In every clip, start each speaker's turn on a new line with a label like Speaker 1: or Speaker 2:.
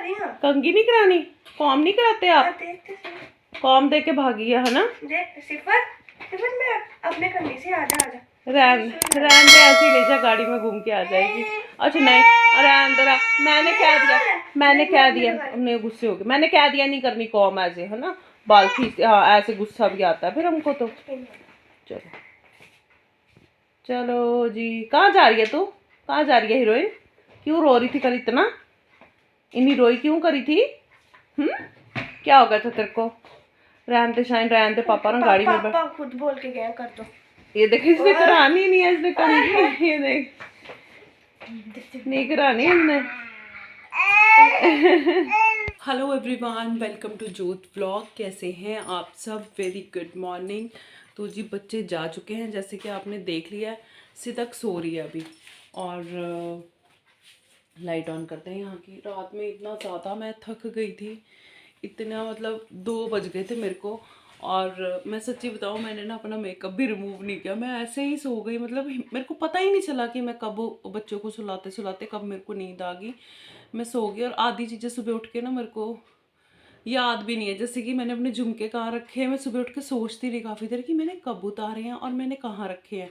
Speaker 1: कंघी नहीं करानी, कॉम नहीं कराते आप? कॉम दे के भागी है ना?
Speaker 2: मैं अपने कंधे से आजा
Speaker 1: रैन दे, ऐसे ले जा, गाड़ी में घूम के आ जाएगी। अच्छा नहीं, अरे मैंने कह दिया हमने गुस्से हो गए, मैंने कह दिया नहीं करनी कॉम ऐसे, है ना? बाल खींच, हाँ ऐसे गुस्सा भी आता है फिर हमको तो। चलो चलो जी, कहाँ जा रही है तू? कहाँ जा रही है हीरोइन? क्यों रो रही थी कल इतना? इतनी रोई क्यों करी थी? क्या हो गया था तेरे को? रहने दे शाइन, रहने दे, पापा ना गाड़ी में
Speaker 2: पापा खुद बोल के गया कर दो।
Speaker 1: ये देख, इसने करानी नहीं है, इसने करी, ये देख नहीं करानी हमने। हेलो एवरीवन, वेलकम टू जोत व्लॉग। कैसे हैं आप सब? Very good morning. तो जी बच्चे जा चुके हैं, जैसे कि आपने देख लिया है। सिदक सो रही है अभी, और लाइट ऑन करते हैं यहाँ की। रात में इतना ज़्यादा मैं थक गई थी, इतना मतलब 2 बज गए थे मेरे को। और मैं सच्ची बताऊँ, मैंने ना अपना मेकअप भी रिमूव नहीं किया, मैं ऐसे ही सो गई। मतलब मेरे को पता ही नहीं चला कि मैं कब बच्चों को सुलाते सुलाते कब मेरे को नींद आ गई। मैं सो गई, और आधी चीज़ें सुबह उठ के ना मेरे को याद भी नहीं है। जैसे कि मैंने अपने झुमके कहाँ रखे हैं, मैं सुबह उठ के सोचती रही काफ़ी देर कि मैंने कब उतारे हैं और मैंने कहाँ रखे हैं।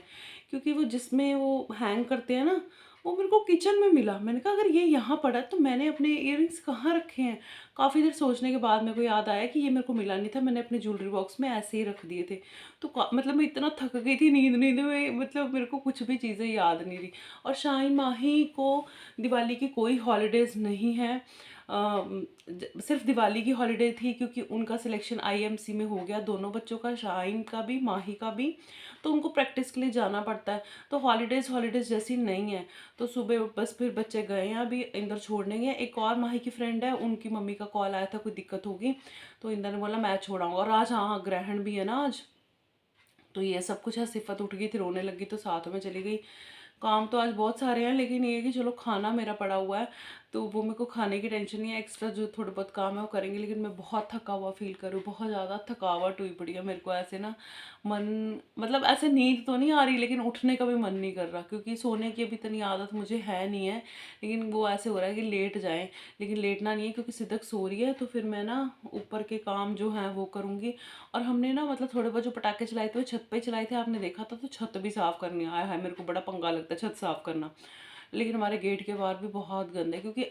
Speaker 1: क्योंकि वो जिसमें वो हैंग करते हैं ना, वो मेरे को किचन में मिला। मैंने कहा अगर ये यहाँ पड़ा है तो मैंने अपने इयररिंग्स कहाँ रखे हैं। काफ़ी देर सोचने के बाद मेरे को याद आया कि ये मेरे को मिला नहीं था, मैंने अपने ज्वेलरी बॉक्स में ऐसे ही रख दिए थे। तो मतलब मैं इतना थक गई थी नींद में, मतलब मेरे को कुछ भी चीज़ें याद नहीं रही। और शाहीन माही को दिवाली की कोई हॉलीडेज़ नहीं है, सिर्फ दिवाली की हॉलीडे थी, क्योंकि उनका सिलेक्शन आईएमसी में हो गया, दोनों बच्चों का, शाहीन का भी माही का भी। तो उनको प्रैक्टिस के लिए जाना पड़ता है, तो हॉलीडेज़ जैसी नहीं है। तो सुबह बस फिर बच्चे गए हैं, अभी इंदर छोड़ने गए। एक और माही की फ्रेंड है, उनकी मम्मी का कॉल आया था, कोई दिक्कत होगी, तो इंदर ने बोला मैं छोड़ाऊँगा। और आज हाँ ग्रहण भी है ना आज, तो ये सब कुछ है। सिफत उठ गई थी, रोने लगी, तो साथ में चली गई। काम तो आज बहुत सारे हैं, लेकिन ये कि चलो खाना मेरा पड़ा हुआ है, तो वो मेरे को खाने की टेंशन नहीं है। एक्स्ट्रा जो थोड़े बहुत काम है वो करेंगे, लेकिन मैं बहुत थका हुआ फील करूँ, बहुत ज़्यादा थकावट हुई पड़ी है मेरे को। ऐसे ना मन, मतलब ऐसे नींद तो नहीं आ रही, लेकिन उठने का भी मन नहीं कर रहा, क्योंकि सोने की अभी इतनी आदत मुझे है नहीं है। लेकिन वो ऐसे हो रहा है कि लेट जाएँ, लेकिन लेटना नहीं है, क्योंकि सिदक सो रही है। तो फिर मैं ना ऊपर के काम जो हैं वो करूँगी। और हमने ना मतलब थोड़े बहुत जो पटाखे चलाए थे वो छत पे चलाए थे, आपने देखा था, तो छत भी साफ़ करनी आया है। मेरे को बड़ा पंगा लगता है छत साफ़ करना, लेकिन हमारे गेट के बाहर भी बहुत गंदे, क्योंकि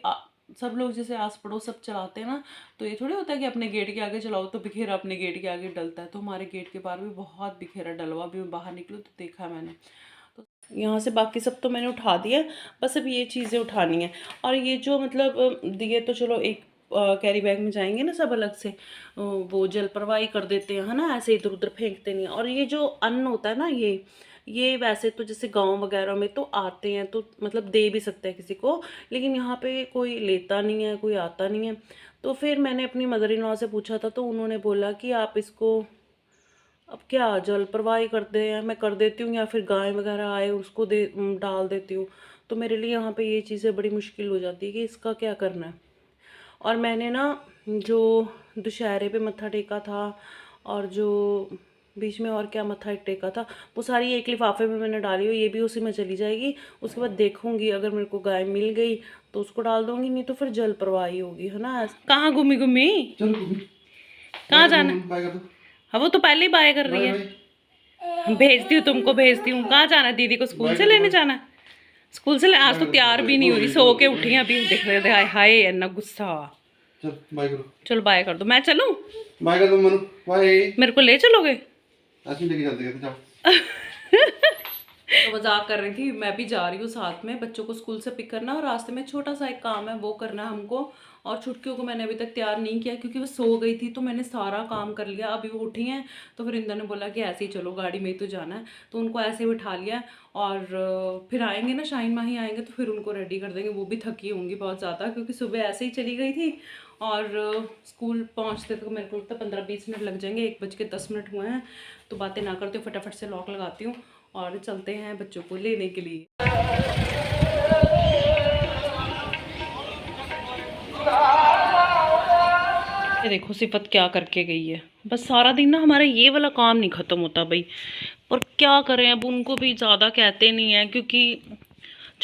Speaker 1: सब लोग जैसे आस पड़ोस सब चलाते हैं ना, तो ये थोड़ी होता है कि अपने गेट के आगे चलाओ तो बिखेरा अपने गेट के आगे डलता है। तो हमारे गेट के बाहर भी बहुत बिखेरा डलवा भी, बाहर निकलूँ तो देखा मैंने। तो यहाँ से बाकी सब तो मैंने उठा दिया, बस अब ये चीज़ें उठानी है। और ये जो मतलब दिए तो चलो एक कैरी बैग में जाएंगे ना सब अलग से, वो जल प्रवाही कर देते हैं, है ना, ऐसे इधर उधर फेंकते नहीं। और ये जो अन्न होता है ना, ये वैसे तो जैसे गांव वगैरह में तो आते हैं, तो मतलब दे भी सकते हैं किसी को, लेकिन यहाँ पे कोई लेता नहीं है, कोई आता नहीं है। तो फिर मैंने अपनी मदर इन लॉ से पूछा था, तो उन्होंने बोला कि आप इसको अब क्या जल प्रवाही करते हैं, मैं कर देती हूँ, या फिर गाय वगैरह आए उसको डाल देती हूँ। तो मेरे लिए यहाँ पे ये चीज़ें बड़ी मुश्किल हो जाती है कि इसका क्या करना है। और मैंने ना जो दशहरे पे मत्था टेका था, और जो बीच में और क्या मत्था टेका था, वो सारी एक लिफाफे में मैंने डाली हुई, ये भी उसी में चली जाएगी। उसके बाद देखूंगी, अगर मेरे को गाय मिल गई तो उसको डाल दूंगी, नहीं तो फिर जल प्रवाही होगी, है ना। कहाँ घूमी घूमी, कहाँ जाना? हाँ वो तो पहले ही बाय कर रही है। भेजती हूँ तुमको, भेजती हूँ। कहाँ जाना है? दीदी को स्कूल से लेने जाना? स्कूल से आज तो तैयार भी नहीं हो रही, सो के उठी अभी, देख रहे थे। हाय हाय इतना गुस्सा।
Speaker 3: चल बाय करो,
Speaker 1: चलो बाय कर दो, मैं चलूं?
Speaker 3: बाय कर दो मनु, बाय।
Speaker 1: मेरे को ले चलोगे?
Speaker 3: ऐसे लेके चलते कहते जाओ।
Speaker 1: तो मजाक कर रही थी, मैं भी जा रही हूँ साथ में, बच्चों को स्कूल से पिक करना, और रास्ते में छोटा सा एक काम है वो करना है हमको। और छुटकियों को मैंने अभी तक तैयार नहीं किया, क्योंकि वो सो गई थी, तो मैंने सारा काम कर लिया। अभी वो उठी हैं, तो फिर इंदर ने बोला कि ऐसे ही चलो, गाड़ी में ही तो जाना है, तो उनको ऐसे ही बिठा लिया। और फिर आएंगे ना, शाहीन माही आएंगे, तो फिर उनको रेडी कर देंगे। वो भी थकी होंगी बहुत ज़्यादा, क्योंकि सुबह ऐसे ही चली गई थी, और स्कूल पहुँचते तो मेरे को लगता है 15-20 मिनट लग जाएंगे। 1:10 हुए हैं, तो बातें ना करते हो, फटाफट से लॉक लगाती हूँ और चलते हैं बच्चों को लेने के लिए। ये देखो सिफत क्या करके गई है। बस सारा दिन ना हमारा ये वाला काम नहीं ख़त्म होता भाई, और क्या करें, अब उनको भी ज़्यादा कहते नहीं हैं, क्योंकि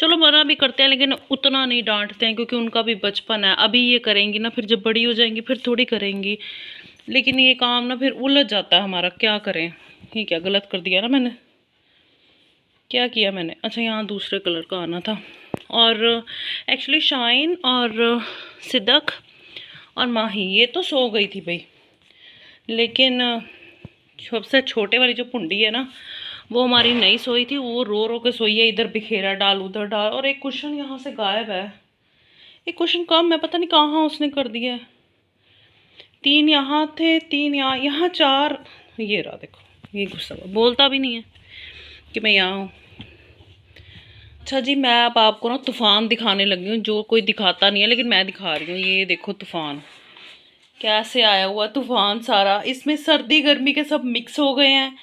Speaker 1: चलो मना भी करते हैं लेकिन उतना नहीं डांटते हैं, क्योंकि उनका भी बचपन है। अभी ये करेंगी ना, फिर जब बड़ी हो जाएंगी फिर थोड़ी करेंगी। लेकिन ये काम ना फिर उलझ जाता है हमारा, क्या करें। ये क्या गलत कर दिया ना मैंने, क्या किया मैंने। अच्छा यहाँ दूसरे कलर का आना था। और एक्चुअली शाइन और सिद्दक और माही ये तो सो गई थी भाई, लेकिन सबसे छोटे वाली जो पुंडी है ना, वो हमारी नहीं सोई थी। वो रो रो के सोई है, इधर बिखेरा डाल उधर डाल। और एक कुशन यहाँ से गायब है, एक कुशन कम है, पता नहीं कहाँ उसने कर दिया है। 3 यहाँ थे, 3 यहाँ, यहाँ 4। ये रहा देखो, ये गुस्सा बोलता भी नहीं है कि मैं यहाँ हूँ। अच्छा जी, मैं अब आपको ना तूफ़ान दिखाने लगी हूँ, जो कोई दिखाता नहीं है लेकिन मैं दिखा रही हूँ। ये देखो तूफ़ान कैसे आया हुआ तूफ़ान सारा। इसमें सर्दी गर्मी के सब मिक्स हो गए हैं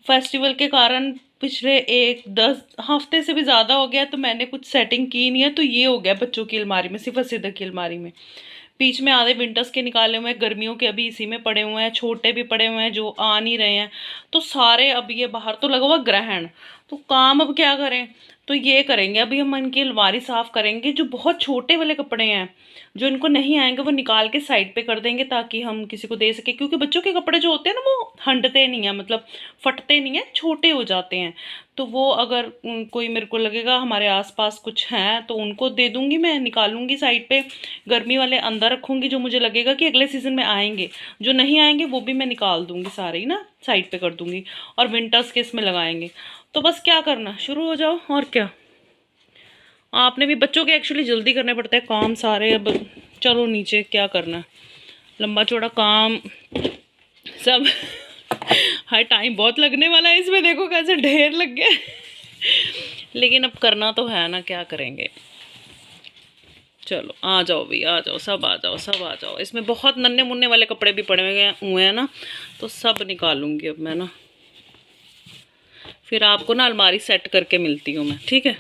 Speaker 1: फेस्टिवल के कारण। पिछले 10 हफ्ते से भी ज़्यादा हो गया, तो मैंने कुछ सेटिंग की नहीं है। तो ये हो गया बच्चों की अलमारी में, सिर्फ सिद्दक की अलमारी में। बीच में आधे विंटर्स के निकाले हुए हैं, गर्मियों के अभी इसी में पड़े हुए हैं, छोटे भी पड़े हुए हैं जो आ नहीं रहे हैं। तो सारे अब ये बाहर तो लगा हुआ ग्रहण, तो काम अब क्या करें। तो ये करेंगे अभी हम, इनकी अलमारी साफ़ करेंगे। जो बहुत छोटे वाले कपड़े हैं जो इनको नहीं आएंगे वो निकाल के साइड पे कर देंगे, ताकि हम किसी को दे सके। क्योंकि बच्चों के कपड़े जो होते हैं ना वो हंडते नहीं हैं, मतलब फटते नहीं हैं, छोटे हो जाते हैं। तो वो अगर कोई मेरे को लगेगा हमारे आसपास कुछ हैं तो उनको दे दूंगी, मैं निकालूंगी साइड पे। गर्मी वाले अंदर रखूंगी जो मुझे लगेगा कि अगले सीज़न में आएंगे। जो नहीं आएंगे वो भी मैं निकाल दूंगी, सारे ही ना साइड पे कर दूंगी। और विंटर्स के इसमें लगाएंगे। तो बस क्या करना, शुरू हो जाओ और क्या। आपने भी, बच्चों के एक्चुअली जल्दी करने पड़ते हैं काम सारे। अब चलो नीचे, क्या करना है, लंबा चौड़ा काम सब हर टाइम बहुत लगने वाला है इसमें। देखो कैसे ढेर लग गए लेकिन अब करना तो है ना, क्या करेंगे। चलो आ जाओ भी, आ जाओ सब, आ जाओ सब, आ जाओ। इसमें बहुत नन्हे मुन्ने वाले कपड़े भी पड़े हुए हैं ना, तो सब निकालूंगी अब मैं ना। फिर आपको ना अलमारी सेट करके मिलती हूँ मैं, ठीक है।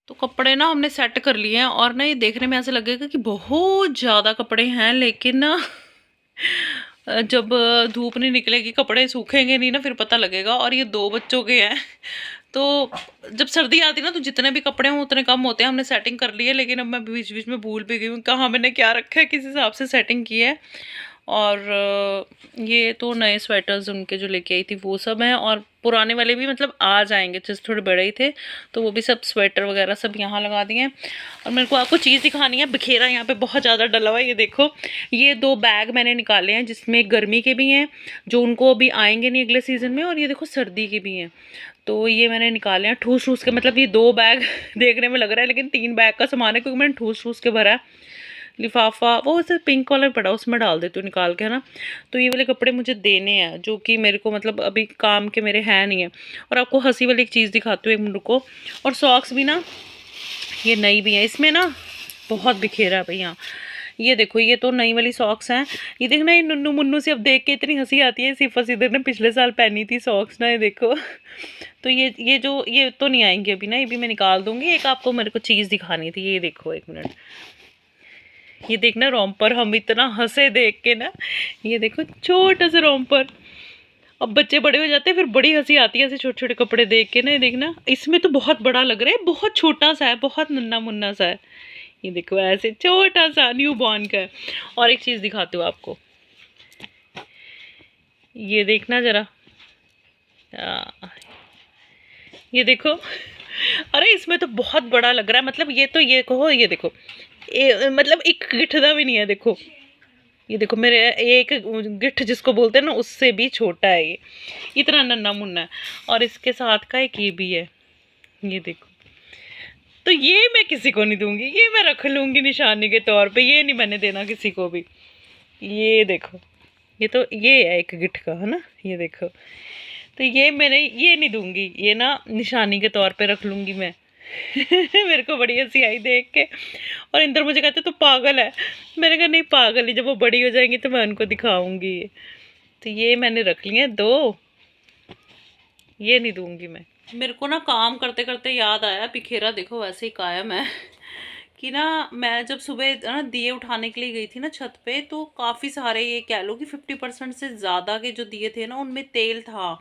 Speaker 1: तो कपड़े ना हमने सेट कर लिए हैं। और ना ये देखने में ऐसे लगेगा कि बहुत ज़्यादा कपड़े हैं, लेकिन ना जब धूप नहीं निकलेगी, कपड़े सूखेंगे नहीं ना, फिर पता लगेगा। और ये 2 बच्चों के हैं, तो जब सर्दी आती है ना तो जितने भी कपड़े हों उतने कम होते हैं। हमने सेटिंग कर ली है, लेकिन अब मैं बीच बीच में भूल भी गई हूँ कहाँ मैंने क्या रखा है, किस हिसाब से सेटिंग की है। और ये तो नए स्वेटर्स उनके जो लेके आई थी वो सब हैं, और पुराने वाले भी मतलब आ जाएंगे, जैसे थोड़े बड़े ही थे तो वो भी सब स्वेटर वगैरह सब यहाँ लगा दिए हैं। और मेरे को आपको चीज़ दिखानी है, बिखेरा यहाँ पे बहुत ज़्यादा डला हुआ है। ये देखो, ये 2 बैग मैंने निकाले हैं, जिसमें गर्मी के भी हैं जो उनको अभी आएंगे नहीं अगले सीज़न में, और ये देखो सर्दी के भी हैं। तो ये मैंने निकाले हैं ठूस ठूस के, मतलब ये 2 बैग देखने में लग रहा है लेकिन 3 बैग का सामान है, क्योंकि मैंने ठूस ठूस के भरा है। लिफाफा वो ऐसे पिंक वाला पड़ा, उसमें डाल देती हूँ निकाल के, है ना। तो ये वाले कपड़े मुझे देने हैं जो कि मेरे को मतलब अभी काम के मेरे हैं नहीं है। और आपको हंसी वाली एक चीज़ दिखाती हूँ एक मिनट को। और सॉक्स भी ना ये नई भी है, इसमें ना बहुत बिखेरा है भैया। ये देखो, ये तो नई वाली सॉक्स हैं। ये देखना, ये नुन्नू मुन्नू से अब देख के इतनी हंसी आती है। सिफा सिदर ने पिछले साल पहनी थी सॉक्स ना, ये देखो। तो ये तो नहीं आएंगे अभी ना, ये भी मैं निकाल दूंगी। एक आपको मेरे को चीज़ दिखानी थी, ये देखो एक मिनट। ये देखना रोम्पर, हम इतना हंसे देख के ना। ये देखो छोटा सा रोम्पर। अब बच्चे बड़े हो जाते हैं फिर बड़ी हंसी आती है ऐसे छोटे छोटे कपड़े देख के ना। ये देखना, इसमें तो बहुत बड़ा लग रहा है, बहुत छोटा सा है, बहुत नन्ना मुन्ना सा है। ये देखो ऐसे छोटा सा न्यू बॉर्न का है। और एक चीज़ दिखाती हूँ आपको, ये देखना जरा, ये देखो। अरे इसमें तो बहुत बड़ा लग रहा है, मतलब ये तो ये कहो, ये देखो मतलब एक गिठदा भी नहीं है। देखो ये देखो, मेरे एक गिठ जिसको बोलते हैं ना उससे भी छोटा है ये, इतना नन्ना मुन्ना है। और इसके साथ का एक ये भी है, ये देखो। तो ये मैं किसी को नहीं दूंगी, ये मैं रख लूंगी निशानी के तौर पे, ये नहीं मैंने देना किसी को भी। ये देखो, ये तो ये है एक गिठ का, है ना, ये देखो। तो ये मैंने ये नहीं दूंगी, ये ना निशानी के तौर पे रख लूंगी मैं। मेरे को बड़ी हंसी आई देख के। और इंदर मुझे कहते तो पागल है। मैंने कहा नहीं पागल ही, जब वो बड़ी हो जाएंगी तो मैं उनको दिखाऊंगी। तो ये मैंने रख लिए 2, ये नहीं दूंगी मैं। मेरे को ना काम करते करते याद आया, बिखेरा देखो वैसे ही कायम है कि ना मैं जब सुबह ना दिए उठाने के लिए गई थी ना छत पे, तो काफ़ी सारे, ये कह लो कि 50% से ज़्यादा के जो दिए थे ना उनमें तेल था।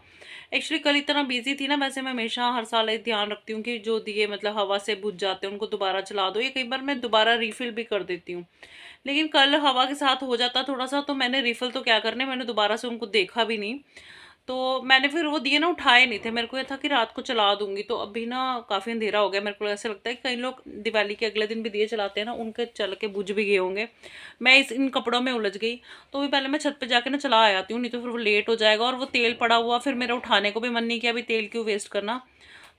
Speaker 1: एक्चुअली कल इतना बिजी थी ना, वैसे मैं हमेशा हर साल एक ध्यान रखती हूँ कि जो दिए मतलब हवा से बुझ जाते हैं उनको दोबारा चला दो, या कई बार मैं दोबारा रिफ़िल भी कर देती हूँ। लेकिन कल हवा के साथ हो जाता थोड़ा सा, तो मैंने रिफ़िल तो क्या करने, मैंने दोबारा से उनको देखा भी नहीं। तो मैंने फिर वो दिए ना उठाए नहीं थे, मेरे को ये था कि रात को चला दूंगी। तो अभी ना काफ़ी अंधेरा हो गया, मेरे को ऐसा लगता है कि कई लोग दिवाली के अगले दिन भी दिए चलाते हैं ना, उनके चल के बुझ भी गए होंगे। मैं इन कपड़ों में उलझ गई, तो भी पहले मैं छत पे जाके ना चला आ जाती हूँ, नहीं तो फिर वो लेट हो जाएगा। और वो तेल पड़ा हुआ, फिर मेरा उठाने को भी मन नहीं किया, अभी तेल क्यों वेस्ट करना।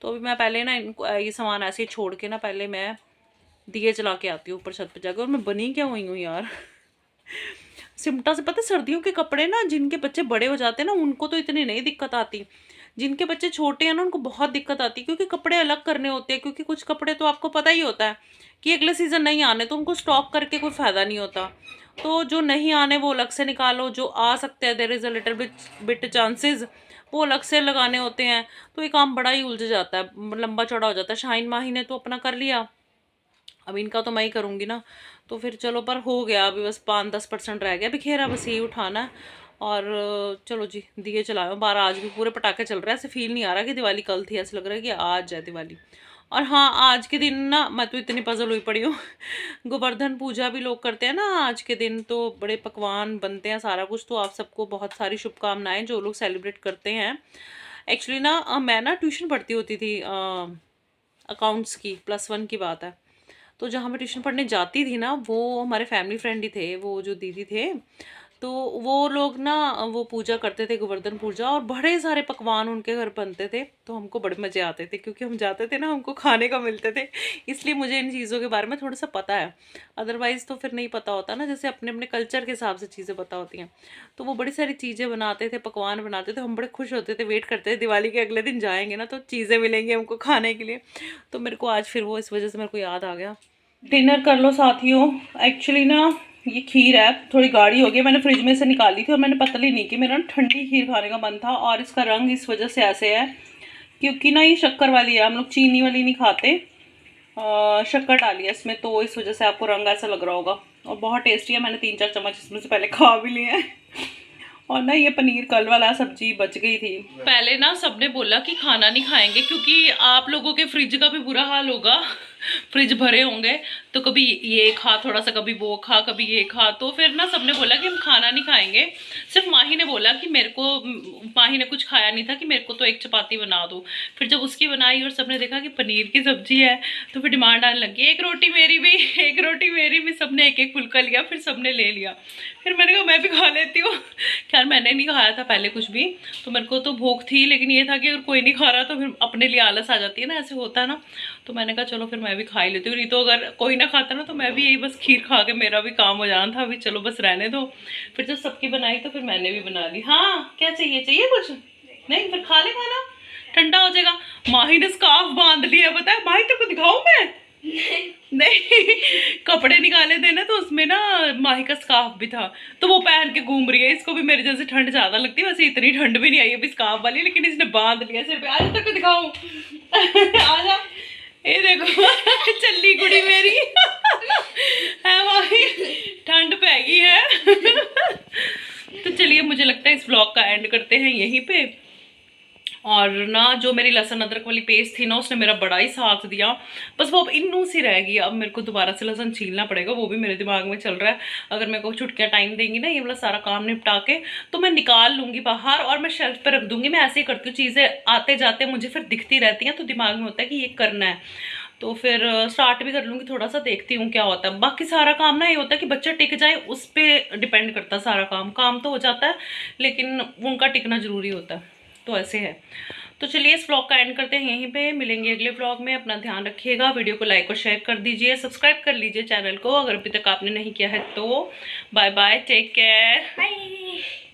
Speaker 1: तो अभी मैं पहले ना इनको ये सामान ऐसे ही छोड़ के ना पहले मैं दिए जला के आती हूँ ऊपर छत पे जाकर। और मैं बनी क्या हुई हूँ यार सिमटा से। पता सर्दियों के कपड़े ना, जिनके बच्चे बड़े हो जाते हैं ना उनको तो इतनी नहीं दिक्कत आती, जिनके बच्चे छोटे हैं ना उनको बहुत दिक्कत आती है, क्योंकि कपड़े अलग करने होते हैं। क्योंकि कुछ कपड़े तो आपको पता ही होता है कि अगले सीज़न नहीं आने, तो उनको स्टॉक करके कोई फ़ायदा नहीं होता। तो जो नहीं आने वो अलग से निकालो, जो आ सकते हैं there is a little bit chances, वो अलग से लगाने होते हैं। तो ये काम बड़ा ही उलझ जाता है, लंबा चौड़ा हो जाता है। शाहीन माही ने तो अपना कर लिया, अब इनका तो मैं ही करूँगी ना। तो फिर चलो, पर हो गया, अभी बस 5-10% रह गया बिखेरा, बस यही उठाना है। और चलो जी, दिए चलाए 12, आज भी पूरे पटाखे चल रहे हैं। ऐसे फील नहीं आ रहा कि दिवाली कल थी, ऐसा लग रहा है कि आज है दिवाली। और हाँ, आज के दिन ना मैं तो इतनी पजल हुई पड़ी हूँ गोवर्धन पूजा भी लोग करते हैं ना आज के दिन, तो बड़े पकवान बनते हैं, सारा कुछ। तो आप सबको बहुत सारी शुभकामनाएं जो लोग सेलिब्रेट करते हैं। एक्चुअली ना मैं ना ट्यूशन पढ़ती होती थी अकाउंट्स की, +1 की बात है। तो जहाँ मैं ट्यूशन पढ़ने जाती थी ना, वो हमारे फैमिली फ्रेंड ही थे, वो जो दीदी थे। तो वो लोग ना वो पूजा करते थे, गोवर्धन पूजा, और बड़े सारे पकवान उनके घर बनते थे। तो हमको बड़े मज़े आते थे, क्योंकि हम जाते थे ना, हमको खाने का मिलते थे। इसलिए मुझे इन चीज़ों के बारे में थोड़ा सा पता है, अदरवाइज़ तो फिर नहीं पता होता ना, जैसे अपने अपने कल्चर के हिसाब से चीज़ें पता होती हैं। तो वो बड़ी सारी चीज़ें बनाते थे, पकवान बनाते थे, हम बड़े खुश होते थे, वेट करते थे दिवाली के अगले दिन जाएंगे ना तो चीज़ें मिलेंगी हमको खाने के लिए। तो मेरे को आज फिर वो इस वजह से मेरे को याद आ गया। डिनर कर लो साथियों। एक्चुअली ना ये खीर है, थोड़ी गाढ़ी हो गई, मैंने फ्रिज में से निकाली थी और मैंने पतली नहीं की, मेरा ना ठंडी खीर खाने का मन था। और इसका रंग इस वजह से ऐसे है क्योंकि ना ये शक्कर वाली है, हम लोग चीनी वाली नहीं खाते, शक्कर डाली है इसमें, तो इस वजह से आपको रंग ऐसा लग रहा होगा। और बहुत टेस्टी है, मैंने 3-4 चम्मच इसमें से पहले खा भी लिए हैं। और ना ये पनीर कल वाला सब्जी बच गई थी। पहले ना सबने बोला कि खाना नहीं खाएंगे, क्योंकि आप लोगों के फ्रिज का भी बुरा हाल होगा, फ्रिज भरे होंगे, तो कभी ये खा थोड़ा सा, कभी वो खा, कभी ये खा। तो फिर ना सबने बोला कि हम खाना नहीं खाएंगे। सिर्फ माही ने बोला कि मेरे को, माही ने कुछ खाया नहीं था, कि मेरे को तो एक चपाती बना दो। फिर जब उसकी बनाई और सबने देखा कि पनीर की सब्जी है, तो फिर डिमांड आने लगी, एक रोटी मेरी भी, एक रोटी मेरी भी। सबने एक एक फुल्का लिया, फिर सबने ले लिया। फिर मैंने कहा मैं भी खा लेती हूँ। खैर मैंने नहीं खाया था पहले कुछ भी, तो मेरे को तो भूख थी, लेकिन ये था कि अगर कोई नहीं खा रहा तो फिर अपने लिए आलस आ जाती है ना, ऐसे होता है ना। तो मैंने कहा चलो फिर मैं भी खा ही लेती हूँ, नहीं तो अगर कोई ना खाता ना तो मैं भी यही बस खीर खा के मेरा भी काम हो जाना था। अभी चलो बस रहने दो। फिर जब सबकी बनाई तो फिर मैंने भी बना ली। हाँ क्या चाहिए, चाहिए कुछ? नहीं फिर खा ले खाना, ठंडा हो जाएगा। माही ने स्कार्फ बांध लिया, पता है माही तेरे को दिखाऊं मैं? नहीं कपड़े निकाले थे ना, तो उसमें ना माही का स्कार्फ भी था, तो वो पहन के घूम रही है। इसको भी मेरे जैसे ठंड ज्यादा लगती है, वैसे इतनी ठंड भी नहीं आई अभी स्कार्फ वाली, लेकिन इसने बांध लिया सिर पे। आज तक दिखाऊं आजा, ये देखो चली कुड़ी मेरी है माही, ठंड पै गई है। तो चलिए, मुझे लगता है इस व्लॉग का एंड करते हैं यहीं पे। और ना जो मेरी लहसुन अदरक वाली पेस्ट थी ना, उसने मेरा बड़ा ही साथ दिया। बस वो अब इन्नू सी रह गई, अब मेरे को दोबारा से लहसुन छीलना पड़ेगा, वो भी मेरे दिमाग में चल रहा है। अगर मेरे को छुटकियाँ टाइम देंगी ना ये वाला सारा काम निपटा के, तो मैं निकाल लूँगी बाहर और मैं शेल्फ पे रख दूँगी। मैं ऐसे ही करती हूँ, चीज़ें आते जाते मुझे फिर दिखती रहती हैं, तो दिमाग में होता है कि ये करना है, तो फिर स्टार्ट भी कर लूँगी। थोड़ा सा देखती हूँ क्या होता है। बाकी सारा काम ना ये होता है कि बच्चा टिक जाए, उस पर डिपेंड करता है सारा काम तो हो जाता है, लेकिन उनका टिकना ज़रूरी होता है, तो ऐसे है। तो चलिए इस व्लॉग का एंड करते हैं यहीं पे, मिलेंगे अगले व्लॉग में। अपना ध्यान रखिएगा, वीडियो को लाइक और शेयर कर दीजिए, सब्सक्राइब कर लीजिए चैनल को अगर अभी तक आपने नहीं किया है तो। Bye bye, take care,
Speaker 2: bye.